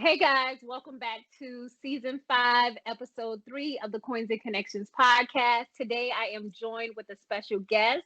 Hey guys, welcome back to season 5, episode 3 of the Coins and Connections podcast. Today I am joined with a special guest.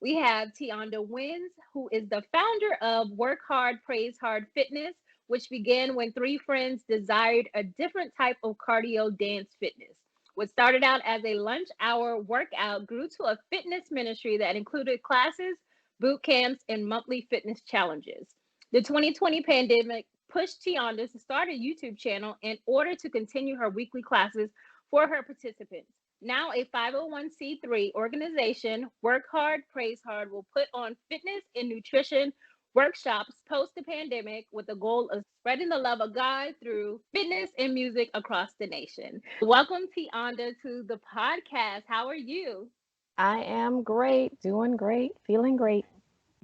We have Tianda Wins, who is the founder of Work Hard, Praise Hard Fitness, which began when three friends desired a different type of cardio dance fitness. What started out as a lunch hour workout grew to a fitness ministry that included classes, boot camps, and monthly fitness challenges. The 2020 pandemic pushed Tianda to start a YouTube channel in order to continue her weekly classes for her participants. Now, a 501c3 organization, Work Hard, Praise Hard, will put on fitness and nutrition workshops post the pandemic with the goal of spreading the love of God through fitness and music across the nation. Welcome, Tianda, to the podcast. How are you? I am great, doing great, feeling great.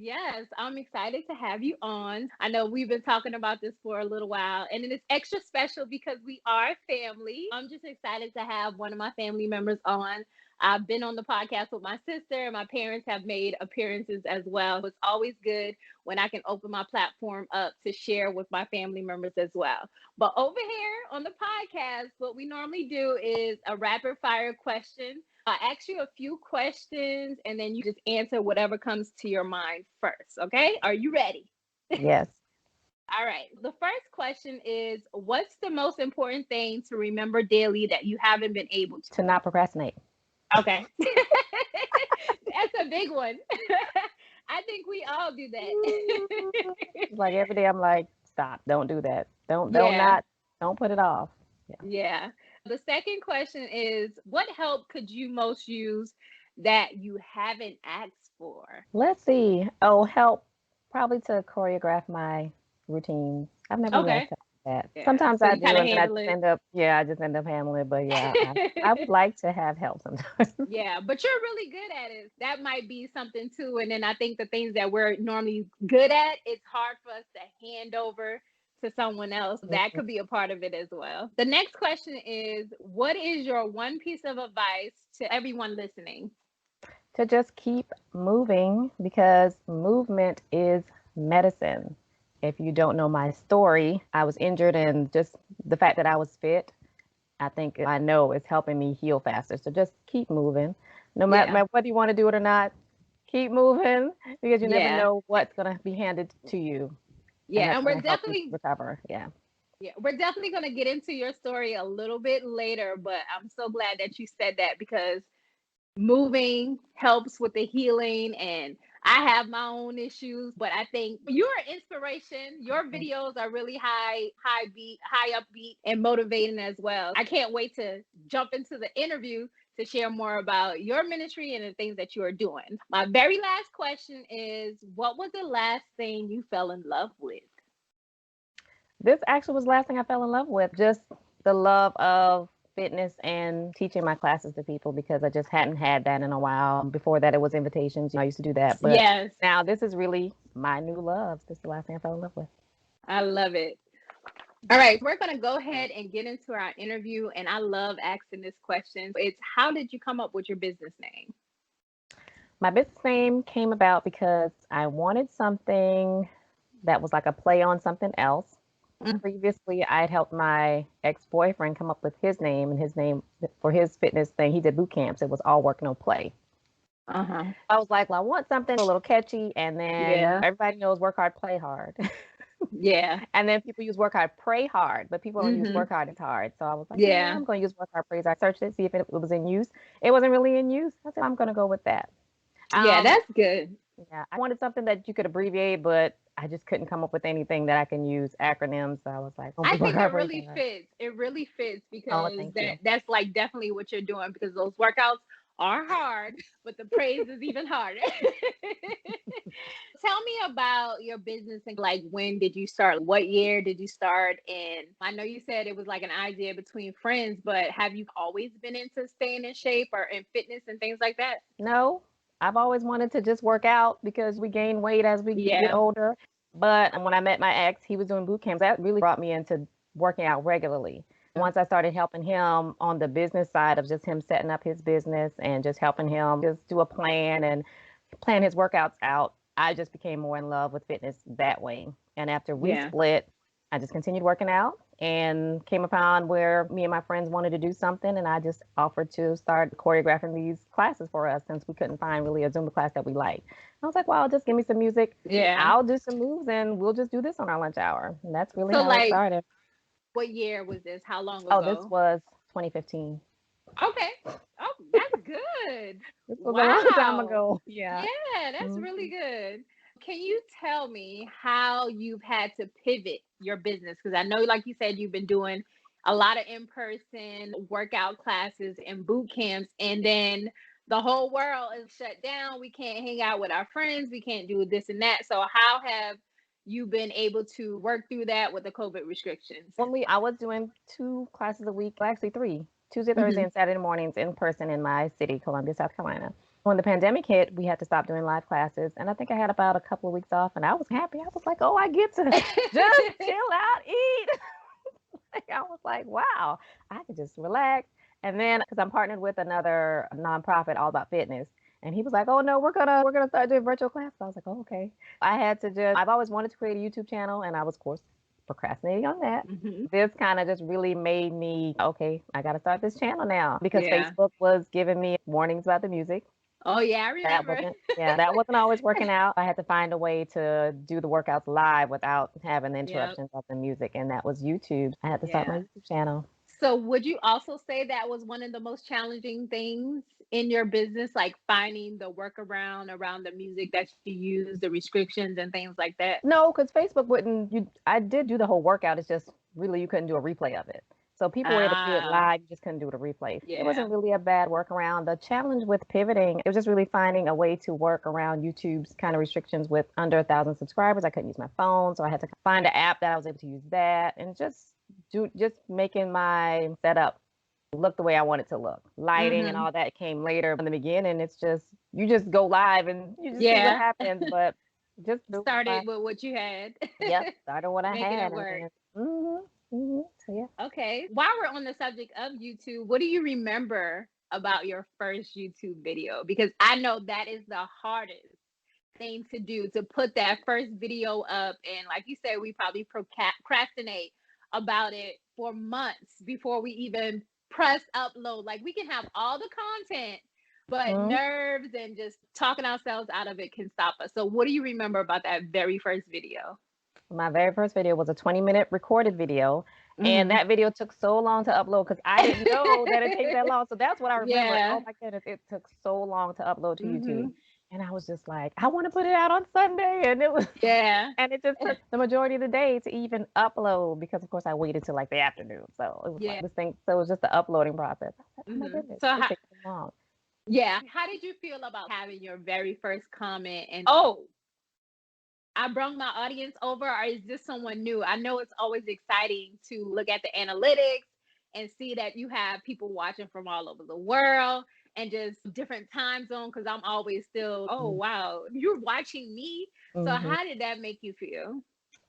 Yes, I'm excited to have you on. I know we've been talking about this for a little while, and it is extra special because we are family. I'm just excited to have one of my family members on. I've been on the podcast with my sister, and my parents have made appearances as well. It's always good when I can open my platform up to share with my family members as well. But over here on the podcast, what we normally do is a rapid fire question. I ask you a few questions and then you just answer whatever comes to your mind first. Okay. Are you ready? Yes, All right. The first question is, what's the most important thing to remember daily that you haven't been able to? to not procrastinate. Okay. That's a big one. I think we all do that. Like every day I'm like, stop, don't do that. Yeah. Don't put it off. Yeah. Yeah. The second question is, what help could you most use that you haven't asked for? Let's see. Oh, help probably to choreograph my routines. I've never really asked Okay. help for that. Yeah. Sometimes So I you kind do, of and then handle it. I just end up handling it. But yeah, I would like to have help sometimes. Yeah, but you're really good at it. That might be something too. And then I think the things that we're normally good at, it's hard for us to hand over to someone else. That could be a part of it as well. The next question is, what is your one piece of advice to everyone listening? To just keep moving because movement is medicine. If you don't know my story, I was injured, and just the fact that I was fit, I think I know it's helping me heal faster. So just keep moving. No Yeah. matter whether you want to do it or not, keep moving because you never Yeah. know what's going to be handed to you, and Yeah. that's And going to help you recover. Yeah. we're definitely going to get into your story a little bit later, but I'm so glad that you said that because moving helps with the healing, and I have my own issues, but I think you're an inspiration. Your videos are really high beat, high upbeat, and motivating as well. I can't wait to jump into the interview to share more about your ministry and the things that you are doing. My very last question is, what was the last thing you fell in love with? This actually was the last thing I fell in love with, just the love of fitness and teaching my classes to people because I just hadn't had that in a while. Before that, it was invitations. I used to do that. But Yes, now this is really my new love. This is the last thing I fell in love with. I love it. All right, we're going to go ahead and get into our interview. And I love asking this question. It's, how did you come up with your business name? My business name came about because I wanted something that was like a play on something else. Mm. Previously, I had helped my ex-boyfriend come up with his name, and his name for his fitness thing, he did boot camps. It was all work, no play. Uh-huh. I was like, well, I want something a little catchy, and then Yeah. everybody knows work hard, play hard. Yeah. And then people use work hard, pray hard, but people don't use Mm-hmm. work hard, it's hard. So I was like, Yeah. I'm going to use work hard, praise hard. I searched it, see if it was in use. It wasn't really in use. I said, I'm going to go with that. Yeah, Um, that's good. yeah, I wanted something that you could abbreviate, but I just couldn't come up with anything that I can use acronyms. So I was like, I work think hard, it praise really hard. fits. It really fits Oh, because thank you. that's like definitely what you're doing because those workouts are hard, but the praise is even harder. Tell me about your business and like when did you start? What year did you start? And I know you said it was like an idea between friends, but have you always been into staying in shape or in fitness and things like that? No, I've always wanted to just work out because we gain weight as we get Yeah. older. But when I met my ex, he was doing boot camps. That really brought me into working out regularly. Once I started helping him on the business side of just him setting up his business and just helping him just do a plan and plan his workouts out, I just became more in love with fitness that way. And after we Yeah. split, I just continued working out and came upon where me and my friends wanted to do something, and I just offered to start choreographing these classes for us since we couldn't find really a Zumba class that we liked. I was like, well, just give me some music. Yeah. I'll do some moves and we'll just do this on our lunch hour. And that's really So how it like, started. what year was this? How long Oh, this ago? was 2015. Okay. Oh, that's good. This was a long time Wow. ago. Yeah. Yeah, that's Mhm. really good. Can you tell me how you've had to pivot your business? Because I know, like you said, you've been doing a lot of in-person workout classes and boot camps, and then the whole world is shut down. We can't hang out with our friends. We can't do this and that. So how have you been able to work through that with the COVID restrictions? I was doing 2 classes a week, well, actually 3, Tuesday, Thursday, Hmm. and Saturday mornings in person in my city, Columbia, South Carolina. When the pandemic hit, we had to stop doing live classes, and I think I had about a couple of weeks off, and I was happy. I was like, oh, I get to just chill out, eat. I was like, wow, I could just relax. And then, because I'm partnered with another nonprofit all about fitness, and he was like, oh no, we're gonna start doing virtual classes. I was like, oh, okay. I had to just I've always wanted to create a YouTube channel, and I was, of course, procrastinating on that. Hmm. This kind of just really made me, okay, I got to start this channel now because Yeah. Facebook was giving me warnings about the music. Oh yeah, I That remember. wasn't, yeah, that wasn't always working out. I had to find a way to do the workouts live without having the Yep. interruptions of the music, and that was YouTube. I had to start my Yeah. YouTube channel. So would you also say that was one of the most challenging things in your business, like finding the workaround around the music that you use, the restrictions and things like that? No, because Facebook wouldn't. I did do the whole workout. It's just really you couldn't do a replay of it. So people were able to see it Ah, live. You just couldn't do the replay. It yeah. wasn't really a bad workaround. The challenge with pivoting, it was just really finding a way to work around YouTube's kind of restrictions with under 1,000 subscribers. I couldn't use my phone, so I had to find an app that I was able to use that, and just making my setup look the way I want it to look. Lighting and Mm-hmm. all that came later. In the beginning, it's just you just go live and you just see what Yeah. happens. But just do my Started with what you had, Yep, started what I making had, it and work. then so yeah. Okay. While we're on the subject of YouTube, what do you remember about your first YouTube video? Because I know that is the hardest thing to do, to put that first video up. And like you said, we probably procrastinate about it for months before we even press upload. Like we can have all the content, but Mhm. nerves and just talking ourselves out of it can stop us. So, what do you remember about that very first video? My very first video was a 20-minute recorded video, and Hmm. that video took so long to upload because I didn't know that it takes that long. So that's what I remember. Yeah. Oh my goodness, it took so long to upload to YouTube, Hmm. and I was just like, I want to put it out on Sunday, and it was, Yeah. and it just took the majority of the day to even upload because, of course, I waited till like the afternoon. So it was like Yeah. this thing. So it was just the uploading process. I was like, oh my Hmm. goodness, So, it takes so long. yeah, how did you feel about having your very first comment and, oh, I brought my audience over, or is this someone new? I know it's always exciting to look at the analytics and see that you have people watching from all over the world and just different time zone. Because I'm always still, oh wow, you're watching me. So Mm-hmm. how did that make you feel?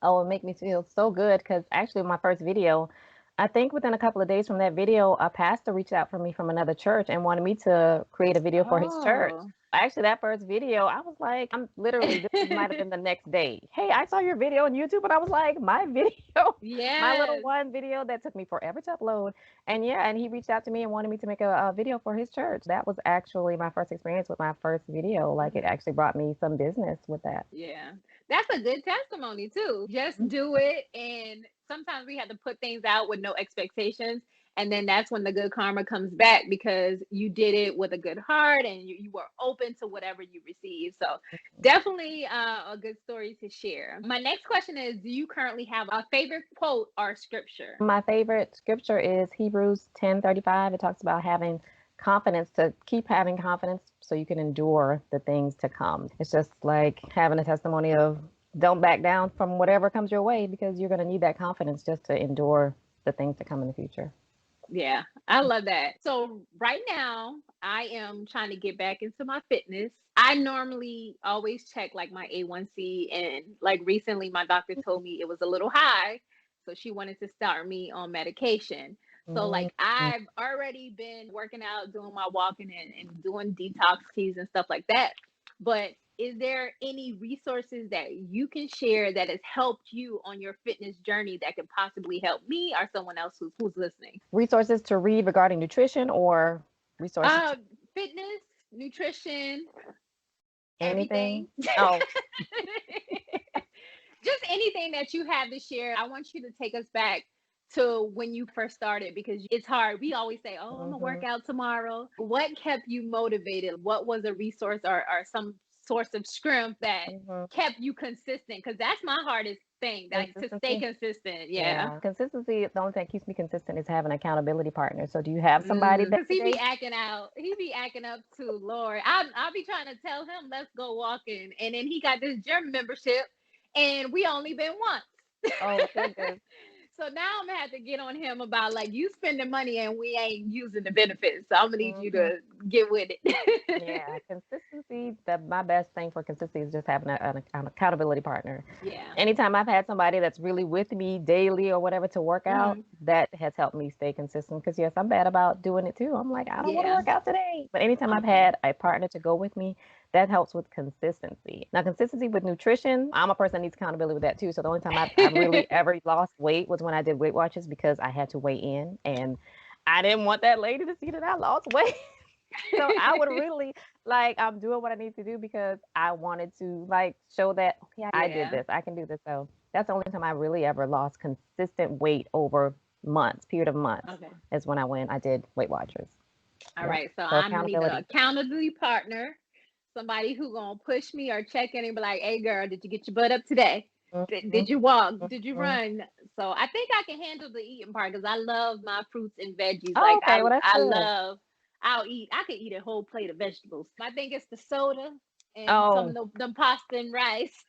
Oh, it make me feel so good because actually my first video, I think within a couple of days from that video, a pastor reached out for me from another church and wanted me to create a video for his church. Oh, Actually, that first video, I was like, I'm literally, this might have been the next day. Hey, I saw your video on YouTube, and I was like, my video, my little yes. one video that took me forever to upload. And yeah, and he reached out to me and wanted me to make a video for his church. That was actually my first experience with my first video. Like, it Mhm. actually brought me some business with that. Yeah, that's a good testimony too. Just do it. And sometimes we have to put things out with no expectations. And then that's when the good karma comes back because you did it with a good heart and you were open to whatever you received. So, definitely a good story to share. My next question is, do you currently have a favorite quote or scripture? My favorite scripture is Hebrews 10:35. It talks about having confidence, to keep having confidence so you can endure the things to come. It's just like having a testimony of don't back down from whatever comes your way because you're going to need that confidence just to endure the things to come in the future. Yeah, I love that. So right now, I am trying to get back into my fitness. I normally always check like my A1C, and like recently, my doctor told me it was a little high, so she wanted to start me on medication. So like Mhm. I've already been working out, doing my walking and doing detox teas and stuff like that. But is there any resources that you can share that has helped you on your fitness journey that could possibly help me or someone else who's listening? Resources to read regarding nutrition or resources to Fitness, nutrition, anything? everything. Oh, Just anything that you have to share. I want you to take us back to when you first started, because it's hard. We always say, oh, I'm gonna work out tomorrow. What kept you motivated? What was a resource or some source of strength that kept you consistent? Because that's my hardest thing, like to stay consistent. Yeah. Consistency, the only thing that keeps me consistent is having an accountability partner. So do you have somebody that he be acting out, he be acting up too, Lord. I'll be trying to tell him let's go walking, and then he got this gym membership and we only been once. Oh goodness. So now I'm gonna have to get on him about, like, you spending money and we ain't using the benefits. So I'm gonna need you to get with it. Yeah, consistency. My best thing for consistency is just having an accountability partner. Yeah. Anytime I've had somebody that's really with me daily or whatever to work out, that has helped me stay consistent. Because yes, I'm bad about doing it too. I'm like, I don't want to work out today. But anytime I've had a partner to go with me, that helps with consistency. Now, consistency with nutrition, I'm a person that needs accountability with that too. So the only time I've really ever lost weight was when I did Weight Watchers, because I had to weigh in and I didn't want that lady to see that I lost weight. So I would really, like, I'm doing what I need to do because I wanted to, like, show that, okay, I did this, I can do this. So that's the only time I really ever lost consistent weight over months, period of months, is when I did Weight Watchers. All right. So I'm gonna need an accountability partner, somebody who gonna push me or check in and be like, hey girl, did you get your butt up today? Did you walk? Did you run? So I think I can handle the eating part, because I love my fruits and veggies. I could eat a whole plate of vegetables. I think it's the soda and some of them pasta and rice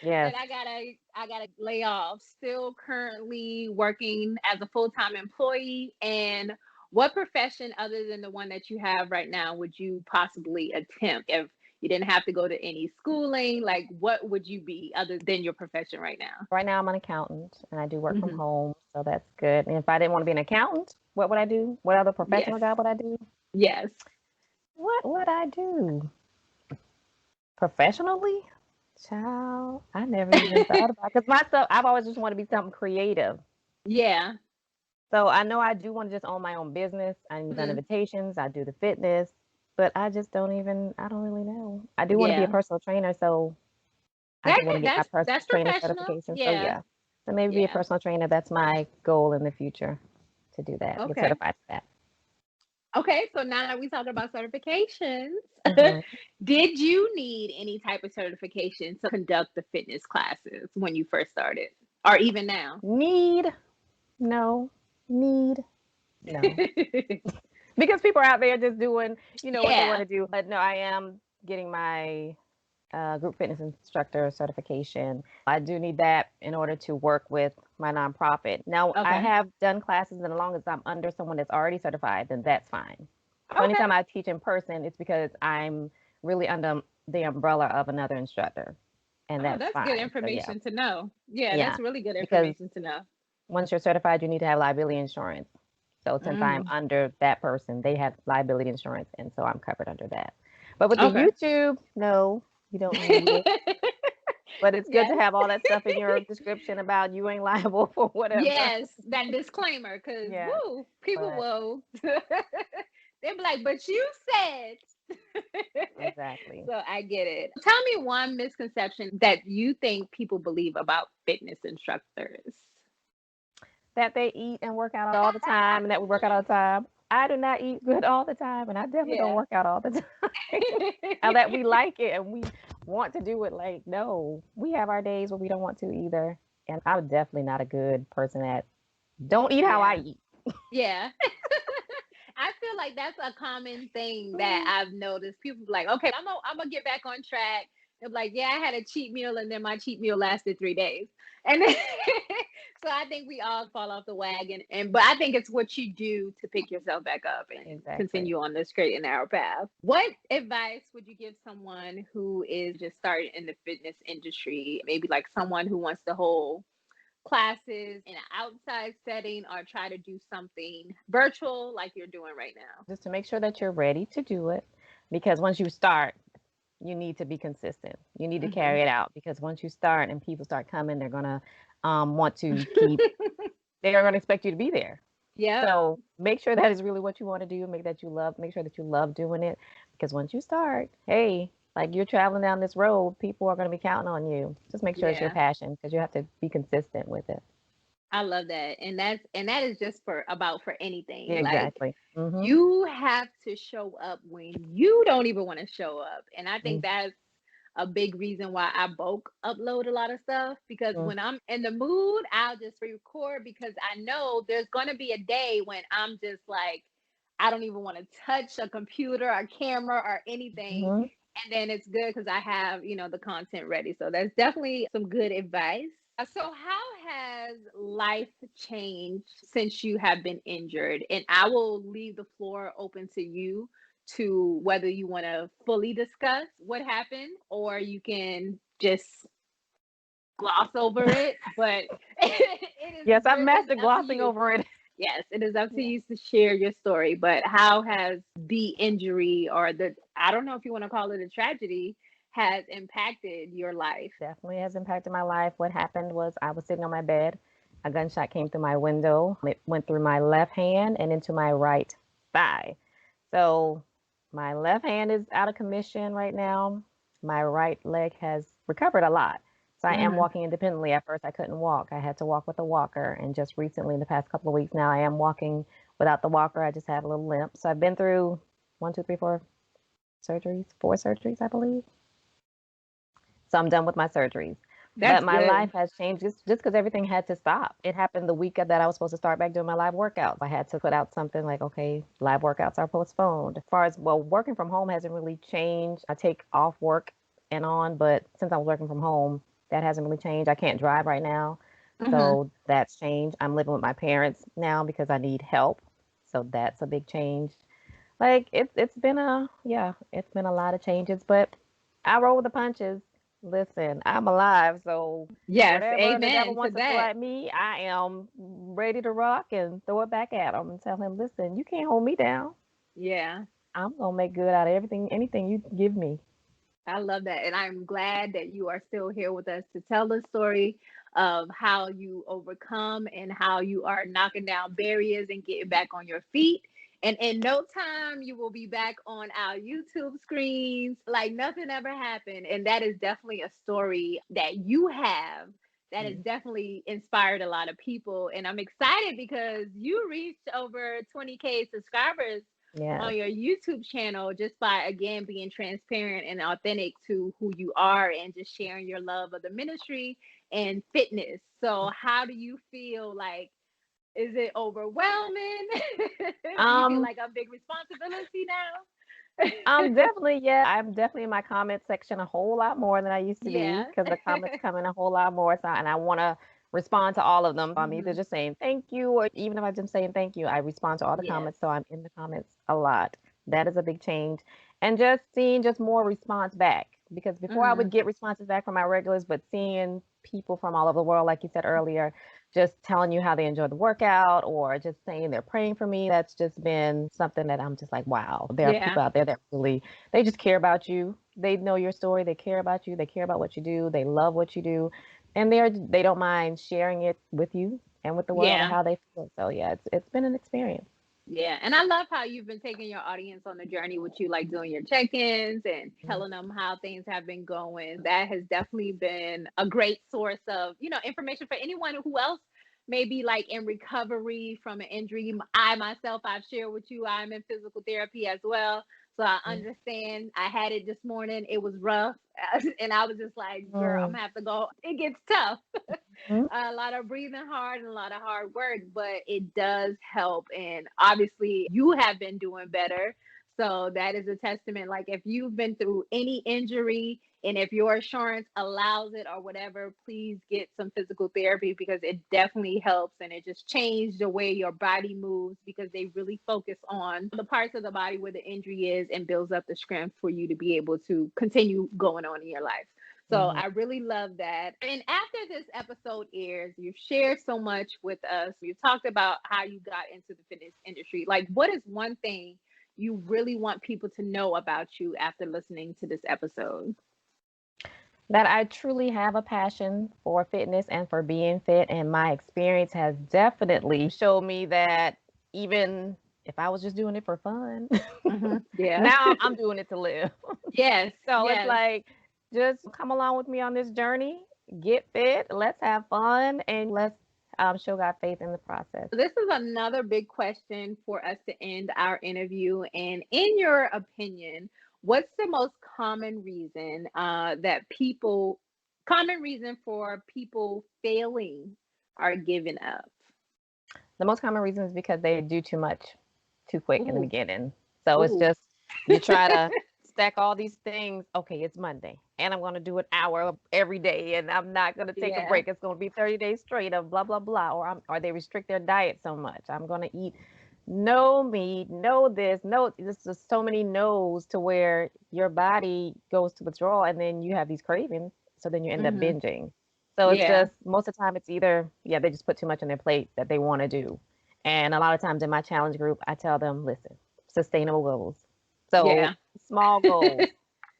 yes. that I gotta lay off. Still currently working as a full-time employee. And what profession other than the one that you have right now would you possibly attempt if you didn't have to go to any schooling? Like, what would you be other than your profession right now? Right now, I'm an accountant and I do work from home, so that's good. And if I didn't want to be an accountant, what would I do? What other professional job would I do? Yes. What would I do? Professionally? Child, I never even thought about it. Because myself, I've always just wanted to be something creative. Yeah. So I know I do want to just own my own business. I run invitations, I do the fitness, but I just don't really know. I do want to be a personal trainer, so I want to get my personal trainer certification. Yeah. So yeah. So maybe be a personal trainer. That's my goal in the future, to do that, get certified for that. Okay, so now that we talked about certifications, did you need any type of certification to conduct the fitness classes when you first started, or even now? No. Because people are out there just doing, what they want to do. But no, I am getting my group fitness instructor certification. I do need that in order to work with my nonprofit. Now, I have done classes, and as long as I'm under someone that's already certified, then that's fine. So anytime I teach in person, it's because I'm really under the umbrella of another instructor. And that's fine. Good information to know. Yeah, that's really good information to know. Once you're certified, you need to have liability insurance. So since I'm under that person, they have liability insurance, and so I'm covered under that. But with the YouTube, no, you don't need it. But it's good to have all that stuff in your description about you ain't liable for whatever. Yes, that disclaimer, because people will they'll be like, but you said. Exactly. So I get it. Tell me one misconception that you think people believe about fitness instructors. That they eat and work out all the time, and that we work out all the time. I do not eat good all the time, and I definitely don't work out all the time. And that we like it and we want to do it. Like, no, we have our days where we don't want to either. And I'm definitely not a good person that don't eat how I eat. Yeah. I feel like that's a common thing that I've noticed. People be like, okay, I'm gonna get back on track. They're like, yeah, I had a cheat meal, and then my cheat meal lasted 3 days. And then, so I think we all fall off the wagon. But I think it's what you do to pick yourself back up and continue on the straight and narrow path. What advice would you give someone who is just starting in the fitness industry? Maybe like someone who wants to hold classes in an outside setting or try to do something virtual like you're doing right now? Just to make sure that you're ready to do it. Because once you start, you need to be consistent. You need to Hmm. carry it out because once you start and people start coming, they're gonna want to keep. They're gonna expect you to be there. Yep. So make sure that is really what you want to do. Make sure that you love doing it because once you start, hey, like you're traveling down this road, people are going to be counting on you. Just make sure it's your Yeah. passion because you have to be consistent with it. I love that. And that is just for about for anything. Yeah, Like exactly. Mm-hmm. you have to show up when you don't even want to show up. And I think that's a big reason why I bulk upload a lot of stuff because Mm-hmm. when I'm in the mood, I'll just record because I know there's going to be a day when I'm just like, I don't even want to touch a computer or camera or anything. Mm-hmm. And then it's good because I have, the content ready. So that's definitely some good advice. So how has life changed since you have been injured? And I will leave the floor open to you to whether you want to fully discuss what happened or you can just gloss over it. But Yes, I'm it's master up to glossing you. over it. Yes, it is up to Yeah. you to share your story. But how has the injury or I don't know if you want to call it a tragedy, has impacted your life? Definitely has impacted my life. What happened was I was sitting on my bed. A gunshot came through my window. It went through my left hand and into my right thigh. So my left hand is out of commission right now. My right leg has recovered a lot. So I am Hmm. walking independently. At first, I couldn't walk. I had to walk with a walker. And just recently, in the past couple of weeks now, I am walking without the walker. I just have a little limp. So I've been through one, two, three, four surgeries, I believe. So I'm done with my surgeries. But That's my good. life has changed just because everything had to stop. It happened the week that I was supposed to start back doing my live workouts. I had to put out something like, okay, live workouts are postponed. As far as, well, working from home hasn't really changed. I take off work and on, but since I was working from home, that hasn't really changed. I can't drive right now. Hmm. So that's changed. I'm living with my parents now because I need help. So that's a big change. Like it's been it's been a lot of changes, but I roll with the punches. Listen, I'm alive, so Yes, whatever the devil amen to wants to throw that. at me, I am ready to rock and throw it back at him and tell him, listen, you can't hold me down. Yeah, I'm gonna make good out of anything you give me. I love that. And I'm glad that you are still here with us to tell the story of how you overcome and how you are knocking down barriers and getting back on your feet. And in no time, you will be back on our YouTube screens like nothing ever happened. And that is definitely a story that you have that has Mm. definitely inspired a lot of people. And I'm excited because you reached over 20K subscribers Yes. on your YouTube channel just by again being transparent and authentic to who you are and just sharing your love of the ministry and fitness. So how do you feel like is it overwhelming? Do you feel Um, like a big responsibility now? definitely, yeah. I'm definitely in my comment section a whole lot more than I used to be Yeah. because the comments come in a whole lot more. So, and I want to respond to all of them. I'm either Hmm. just saying thank you, or even if I'm just saying thank you, I respond to all the Yes. comments. So I'm in the comments a lot. That is a big change. And just seeing just more response back because before I would Hmm. get responses back from my regulars, but seeing people from all over the world, like you said earlier, just telling you how they enjoy the workout or just saying they're praying for me. That's just been something that I'm just like, wow, there are Yeah. people out there that really, they just care about you. They know your story. They care about you. They care about what you do. They love what you do. And they don't mind sharing it with you and with the world of Yeah. how they feel. So yeah, it's been an experience. Yeah, and I love how you've been taking your audience on the journey with you, like doing your check-ins and Mm. telling them how things have been going. That has definitely been a great source of, information for anyone who else may be like in recovery from an injury. I myself, I've shared with you, I'm in physical therapy as well. So I understand. I had it this morning. It was rough. And I was just like, girl, I'm Mm. gonna have to go. It gets tough. Mm. A lot of breathing hard and a lot of hard work, but it does help. And obviously, you have been doing better. So that is a testament. Like if you've been through any injury and if your insurance allows it or whatever, please get some physical therapy because it definitely helps and it just changed the way your body moves because they really focus on the parts of the body where the injury is and builds up the strength for you to be able to continue going on in your life. So Mhm. I really love that. And after this episode airs, you've shared so much with us. You've talked about how you got into the fitness industry. Like, what is one thing you really want people to know about you after listening to this episode? That I truly have a passion for fitness and for being fit. And my experience has definitely showed me that even if I was just doing it for fun, Yeah. now I'm doing it to live. Yes. So it's Yes. like, just come along with me on this journey, get fit, let's have fun, and let's show God faith in the process. This is another big question for us to end our interview. And in your opinion, what's the most common reason common reason for people failing or giving up? The most common reason is because they do too much too quick in the Ooh, beginning. So it's ooh. just, you try to stack all these things. Okay, it's Monday and I'm going to do an hour every day and I'm not going to take a Yeah. break. It's going to be 30 days straight of blah, blah, blah. Or they restrict their diet so much. I'm going to eat no meat, no this, no, there's just so many no's to where your body goes to withdrawal and then you have these cravings. So then you end up Hmm. binging. So it's Yeah. just, most of the time it's either, yeah, they just put too much on their plate that they want to do. And a lot of times in my challenge group, I tell them, listen, sustainable goals. So Yeah. small goals.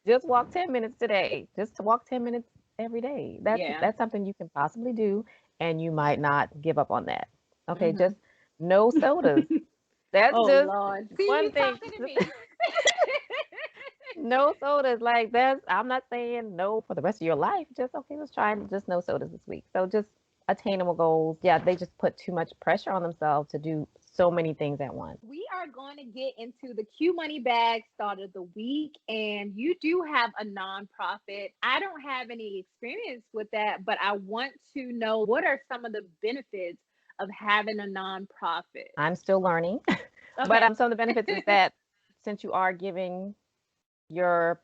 Just walk 10 minutes today. Just to walk 10 minutes every day. Yeah. That's something you can possibly do and you might not give up on that. Okay, Hmm. just no sodas. That's Oh just Lord. See, you one thing. talking to me. No sodas. Like that's, I'm not saying no for the rest of your life. Just okay, let's try just no sodas this week. So just attainable goals. Yeah, they just put too much pressure on themselves to do so many things at once. We are going to get into the Q Money Bag start of the week, and you do have a nonprofit. I don't have any experience with that, but I want to know what are some of the benefits of having a nonprofit. I'm still learning, but Okay. some of the benefits is that since you are giving your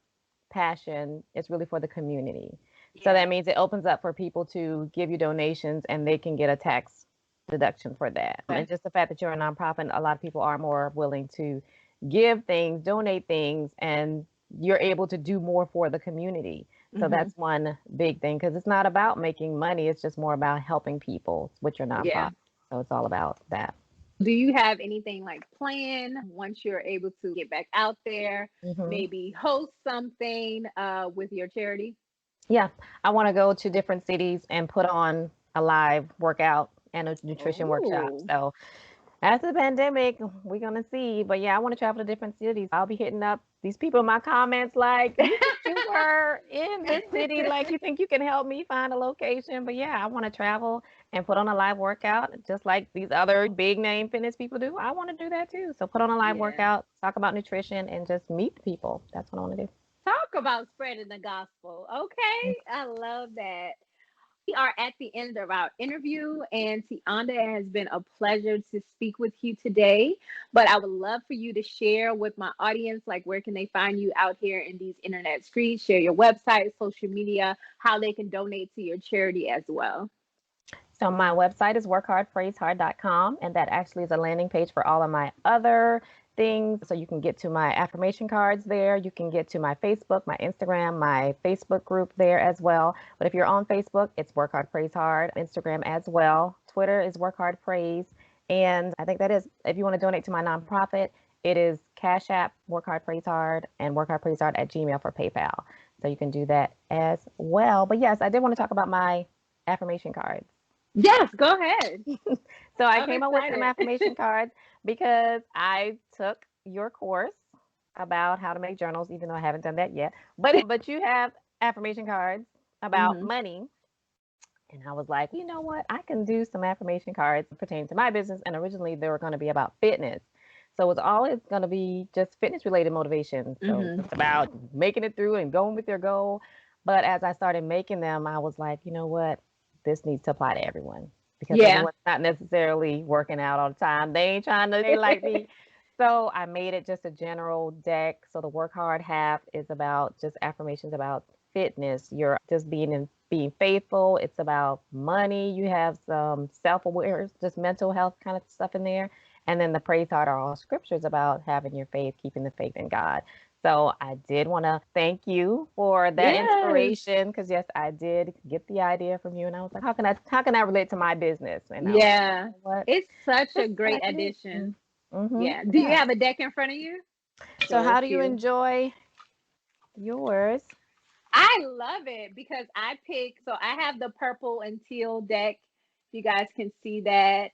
passion, it's really for the community. So Yeah. that means it opens up for people to give you donations and they can get a tax deduction for that. Okay. And just the fact that you're a nonprofit, a lot of people are more willing to give things, donate things, and you're able to do more for the community. So Hmm. that's one big thing because it's not about making money, it's just more about helping people with your Yeah. nonprofit. So it's all about that. Do you have anything like planned once you're able to get back out there, Hmm. maybe host something with your charity? Yeah, I want to go to different cities and put on a live workout and a nutrition workshop. Oh, So after the pandemic, we're gonna see. But yeah, I want to travel to different cities. I'll be hitting up these people in my comments like, you said you were in this city. Like, you think you can help me find a location? But yeah, I want to travel and put on a live workout, just like these other big name fitness people do. I want to do that too. So put on a live yeah. workout, talk about nutrition, and just meet people. That's what I want to Talk about spreading the gospel. Okay. do. I love that. We are at the end of our interview, and Tianda, it has been a pleasure to speak with you today. But I would love for you to share with my audience, like where can they find you out here in these internet streets, share your website, social media, how they can donate to your charity as well. So my website is workhardpraisehard.com, and that actually is a landing page for all of my other things. So you can get to my affirmation cards there. You can get to my Facebook, my Instagram, my Facebook group there as well. But if you're on Facebook, it's Work Hard Praise Hard. Instagram as well. Twitter is Work Hard Praise. And I think that is, if you want to donate to my nonprofit, it is Cash App, Work Hard Praise Hard, and Work Hard Praise Hard at Gmail for PayPal. So you can do that as well. But yes, I did want to talk about my affirmation cards. Yes, go ahead. So I I'm came up with some excited. affirmation cards because I took your course about how to make journals, even though I haven't done that yet. But you have affirmation cards about Hmm. money. And I was like, you know what? I can do some affirmation cards pertaining to my business. And originally they were going to be about fitness. So it's always going to be just fitness related motivation. So Hmm. it's about making it through and going with your goal. But as I started making them, I was like, you know what? This needs to apply to everyone because Yeah. everyone's not necessarily working out all the time. They ain't trying to be like me. So I made it just a general deck. So the work hard half is about just affirmations about fitness. You're just being faithful. It's about money. You have some self-aware, just mental health kind of stuff in there. And then the praise heart are all scriptures about having your faith, keeping the faith in God. So I did want to thank you for that Yes. inspiration because yes, I did get the idea from you, and I was like, how can I relate to my business? And I was like, you Yeah. know what, It's such this a is what great I can do. addition. Mm-hmm. Yeah. Do you Yeah. have a deck in front of you? So So how do you cute. enjoy yours? I love it because I pick, so I have the purple and teal deck. You guys can see that.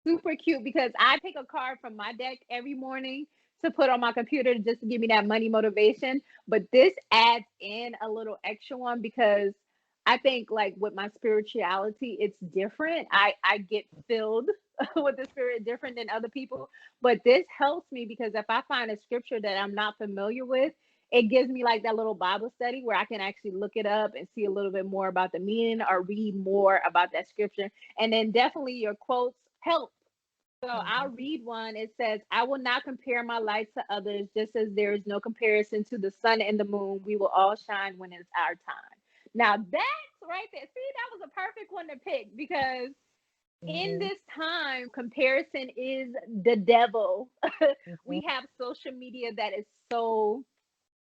Super cute because I pick a card from my deck every morning to put on my computer just to give me that money motivation. But this adds in a little extra one because I think like with my spirituality, it's different. I get filled with the spirit different than other people. But this helps me because if I find a scripture that I'm not familiar with, it gives me like that little Bible study where I can actually look it up and see a little bit more about the meaning or read more about that scripture. And then definitely your quotes help. So I'll Mhm. read one. It says, I will not compare my life to others, just as there is no comparison to the sun and the moon. We will all shine when it's our time. Now that's right there. See, that was a perfect one to pick because in Mhm. this time, comparison is the devil. We Mhm. have social media that is so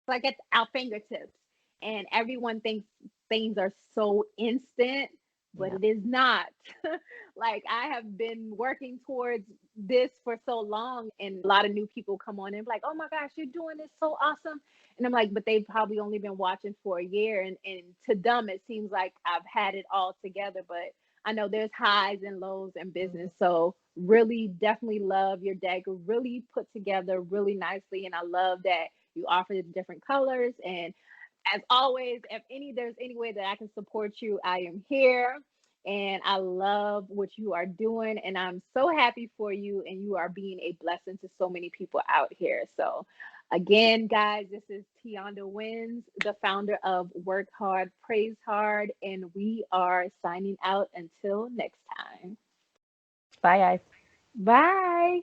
like at our fingertips. And everyone thinks things are so instant, but Yeah. it is not. Like I have been working towards this for so long, and a lot of new people come on and be like, oh my gosh, you're doing this so awesome. And I'm like, but they've probably only been watching for a year. And to them, it seems like I've had it all together. But I know there's highs and lows in Mhm. business. So really definitely love your deck, really put together really nicely. And I love that you offer the different colors. And as always, if there's any way that I can support you, I am here. And I love what you are doing. And I'm so happy for you. And you are being a blessing to so many people out here. So again, guys, this is Tianda Wins, the founder of Work Hard, Praise Hard. And we are signing out until next time. Bye, guys. Bye.